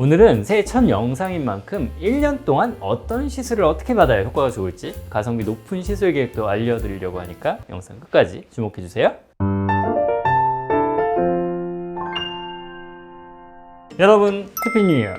오늘은 새해 첫 영상인 만큼 1년 동안 어떤 시술을 어떻게 받아야 효과가 좋을지 가성비 높은 시술 계획도 알려드리려고 하니까 영상 끝까지 주목해주세요. 여러분 해피 뉴 이어!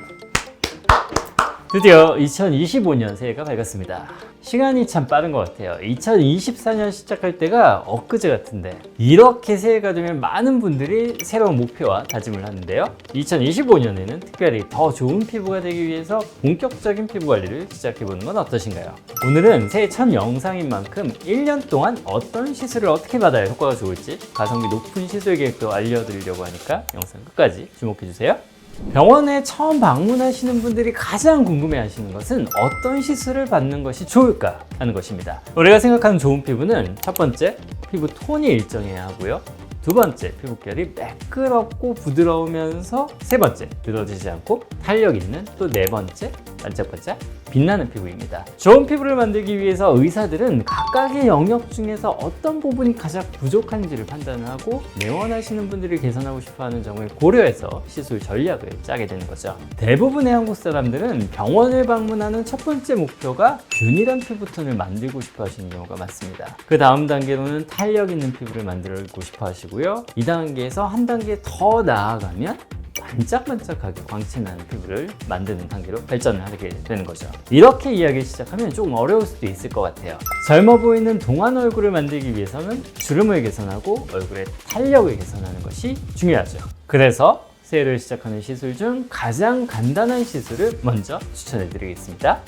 드디어 2025년 새해가 밝았습니다. 시간이 참 빠른 것 같아요. 2024년 시작할 때가 엊그제 같은데 이렇게 새해가 되면 많은 분들이 새로운 목표와 다짐을 하는데요. 2025년에는 특별히 더 좋은 피부가 되기 위해서 본격적인 피부 관리를 시작해보는 건 어떠신가요? 오늘은 새해 첫 영상인 만큼 1년 동안 어떤 시술을 어떻게 받아야 효과가 좋을지 가성비 높은 시술 계획도 알려드리려고 하니까 영상 끝까지 주목해주세요. 병원에 처음 방문하시는 분들이 가장 궁금해 하시는 것은 어떤 시술을 받는 것이 좋을까 하는 것입니다. 우리가 생각하는 좋은 피부는 첫 번째, 피부 톤이 일정해야 하고요. 두 번째, 피부결이 매끄럽고 부드러우면서 세 번째, 늘어지지 않고 탄력 있는 또 네 번째, 반짝반짝 빛나는 피부입니다. 좋은 피부를 만들기 위해서 의사들은 각각의 영역 중에서 어떤 부분이 가장 부족한지를 판단하고 내원하시는 분들이 개선하고 싶어하는 점을 고려해서 시술 전략을 짜게 되는 거죠. 대부분의 한국 사람들은 병원을 방문하는 첫 번째 목표가 균일한 피부톤을 만들고 싶어 하시는 경우가 많습니다. 그 다음 단계로는 탄력 있는 피부를 만들고 싶어 하시고요. 이 단계에서 한 단계 더 나아가면 반짝반짝하게 광채나는 피부를 만드는 단계로 발전을 하게 되는 거죠. 이렇게 이야기를 시작하면 조금 어려울 수도 있을 것 같아요. 젊어 보이는 동안 얼굴을 만들기 위해서는 주름을 개선하고 얼굴의 탄력을 개선하는 것이 중요하죠. 그래서 새해를 시작하는 시술 중 가장 간단한 시술을 먼저 추천해 드리겠습니다.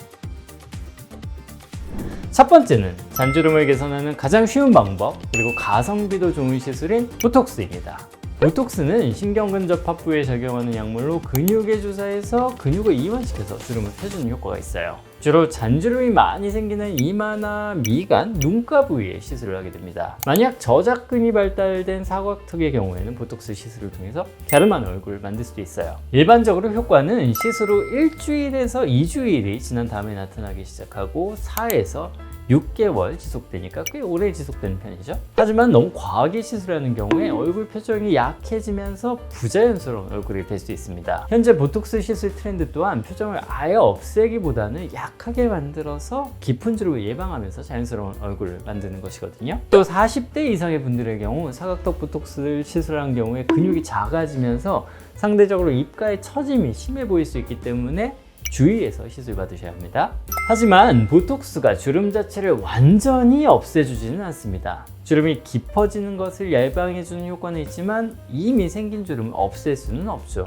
첫 번째는 잔주름을 개선하는 가장 쉬운 방법, 그리고 가성비도 좋은 시술인 보톡스입니다. 보톡스는 신경근접합부에 적용하는 약물로 근육에 주사해서 근육을 이완시켜서 주름을 펴주는 효과가 있어요. 주로 잔주름이 많이 생기는 이마나 미간, 눈가 부위에 시술을 하게 됩니다. 만약 저작근이 발달된 사각턱의 경우에는 보톡스 시술을 통해서 갸름한 얼굴을 만들 수도 있어요. 일반적으로 효과는 시술 후 1주일에서 2주일이 지난 다음에 나타나기 시작하고 4에서 6개월 지속되니까 꽤 오래 지속되는 편이죠. 하지만 너무 과하게 시술하는 경우에 얼굴 표정이 약해지면서 부자연스러운 얼굴이 될 수 있습니다. 현재 보톡스 시술 트렌드 또한 표정을 아예 없애기보다는 약하게 만들어서 깊은 주름을 예방하면서 자연스러운 얼굴을 만드는 것이거든요. 또 40대 이상의 분들의 경우 사각턱 보톡스를 시술한 경우에 근육이 작아지면서 상대적으로 입가의 처짐이 심해 보일 수 있기 때문에 주의해서 시술 받으셔야 합니다. 하지만 보톡스가 주름 자체를 완전히 없애주지는 않습니다. 주름이 깊어지는 것을 예방해주는 효과는 있지만 이미 생긴 주름을 없앨 수는 없죠.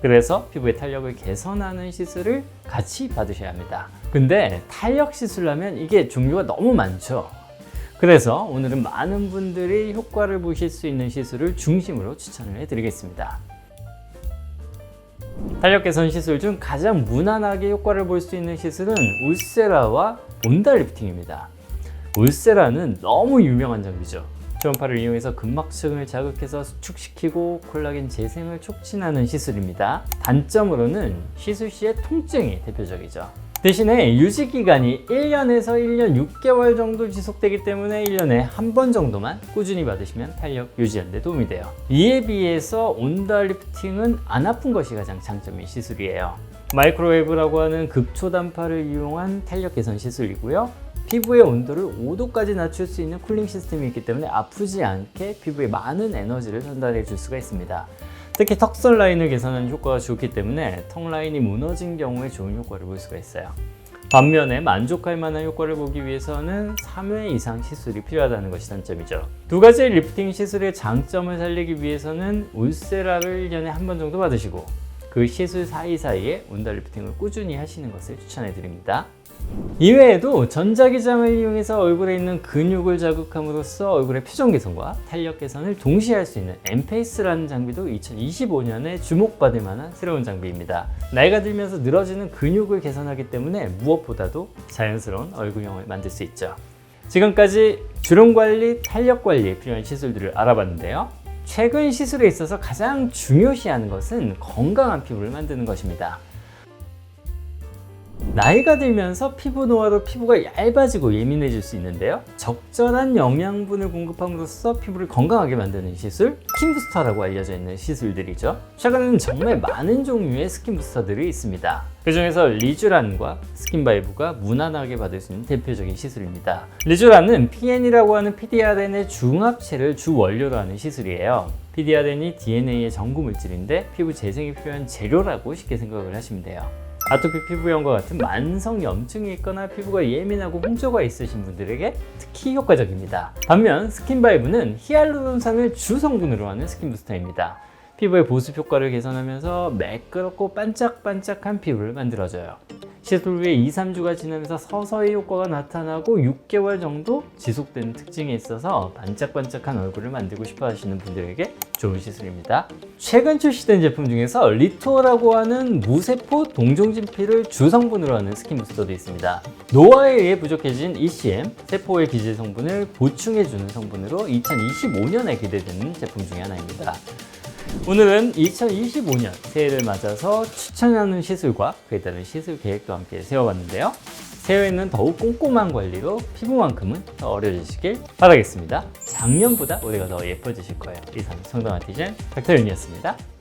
그래서 피부의 탄력을 개선하는 시술을 같이 받으셔야 합니다. 근데 탄력 시술하면 이게 종류가 너무 많죠. 그래서 오늘은 많은 분들이 효과를 보실 수 있는 시술을 중심으로 추천을 해드리겠습니다. 탄력 개선 시술 중 가장 무난하게 효과를 볼 수 있는 시술은 울세라와 온달 리프팅입니다. 울세라는 너무 유명한 장비죠. 초음파를 이용해서 근막층을 자극해서 수축시키고 콜라겐 재생을 촉진하는 시술입니다. 단점으로는 시술 시의 통증이 대표적이죠. 대신에 유지기간이 1년에서 1년 6개월 정도 지속되기 때문에 1년에 한 번 정도만 꾸준히 받으시면 탄력 유지하는 데 도움이 돼요. 이에 비해서 온달 리프팅은 안 아픈 것이 가장 장점인 시술이에요. 마이크로웨이브라고 하는 극초단파를 이용한 탄력 개선 시술이고요. 피부의 온도를 5도까지 낮출 수 있는 쿨링 시스템이 있기 때문에 아프지 않게 피부에 많은 에너지를 전달해 줄 수가 있습니다. 특히 턱선 라인을 개선하는 효과가 좋기 때문에 턱 라인이 무너진 경우에 좋은 효과를 볼 수가 있어요. 반면에 만족할 만한 효과를 보기 위해서는 3회 이상 시술이 필요하다는 것이 단점이죠. 두 가지의 리프팅 시술의 장점을 살리기 위해서는 울세라를 1년에 한 번 정도 받으시고 그 시술 사이사이에 온달 리프팅을 꾸준히 하시는 것을 추천해 드립니다. 이외에도 전자기장을 이용해서 얼굴에 있는 근육을 자극함으로써 얼굴의 표정 개선과 탄력 개선을 동시에 할 수 있는 엠페이스라는 장비도 2025년에 주목받을 만한 새로운 장비입니다. 나이가 들면서 늘어지는 근육을 개선하기 때문에 무엇보다도 자연스러운 얼굴형을 만들 수 있죠. 지금까지 주름 관리, 탄력 관리에 필요한 시술들을 알아봤는데요. 최근 시술에 있어서 가장 중요시하는 것은 건강한 피부를 만드는 것입니다. 나이가 들면서 피부 노화로 피부가 얇아지고 예민해질 수 있는데요. 적절한 영양분을 공급함으로써 피부를 건강하게 만드는 시술, 스킨부스터라고 알려져 있는 시술들이죠. 최근에는 정말 많은 종류의 스킨부스터들이 있습니다. 그 중에서 리쥬란과 스킨바이브가 무난하게 받을 수 있는 대표적인 시술입니다. 리쥬란은 PN이라고 하는 PDRN의 중합체를 주 원료로 하는 시술이에요. PDRN이 DNA의 전구 물질인데 피부 재생이 필요한 재료라고 쉽게 생각을 하시면 돼요. 아토피 피부염과 같은 만성 염증이 있거나 피부가 예민하고 홍조가 있으신 분들에게 특히 효과적입니다. 반면 스킨바이브는 히알루론산을 주 성분으로 하는 스킨 부스터입니다. 피부의 보습 효과를 개선하면서 매끄럽고 반짝반짝한 피부를 만들어줘요. 시술 후에 2-3주가 지나면서 서서히 효과가 나타나고 6개월 정도 지속되는 특징이 있어서 반짝반짝한 얼굴을 만들고 싶어 하시는 분들에게 좋은 시술입니다. 최근 출시된 제품 중에서 리토라고 하는 무세포 동종진피를 주성분으로 하는 스킨 부스터도 있습니다. 노화에 의해 부족해진 ECM, 세포의 기질 성분을 보충해주는 성분으로 2025년에 기대되는 제품 중에 하나입니다. 오늘은 2025년 새해를 맞아서 추천하는 시술과 그에 따른 시술 계획도 함께 세워봤는데요. 새해에는 더욱 꼼꼼한 관리로 피부만큼은 더 어려지시길 바라겠습니다. 작년보다 올해가 더 예뻐지실 거예요. 이상 성동아티즌 닥터윤이었습니다.